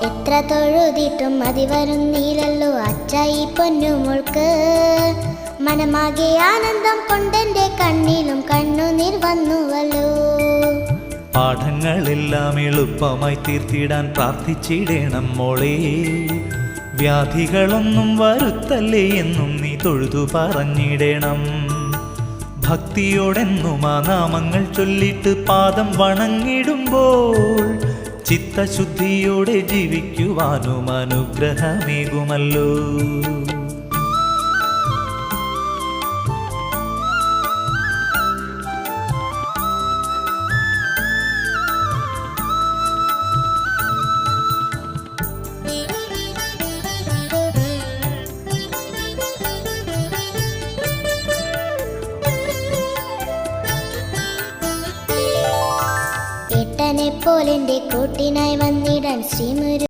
എത്ര തൊഴുതിട്ടും മതി വരുന്നില്ലല്ലോ അച്ചായി പൊന്നുമോൾക്ക്. മനമാകെ ആനന്ദം കൊണ്ടെന്റെ കണ്ണിലും കണ്ണുനീർ വന്നുവല്ലോ. പാഠങ്ങളെല്ലാം എളുപ്പമായി തീർത്തിടാൻ പ്രാർത്ഥിച്ചിടണം മോളെ. വ്യാധികളൊന്നും വരുത്തല്ലേ എന്നും നീ തൊഴുതു പറഞ്ഞിടണം. ഭക്തിയോടെന്നും ആ നാമങ്ങൾ ചൊല്ലിട്ട് പാദം വണങ്ങിടുമ്പോൾ ചിത്തശുദ്ധിയോടെ ജീവിക്കുവാനും അനുഗ്രഹമേകുമല്ലോ. ഏട്ടനെ പോലെന്റെ കൂട്ടിനായി വന്നിടാൻ ശ്രീമുരു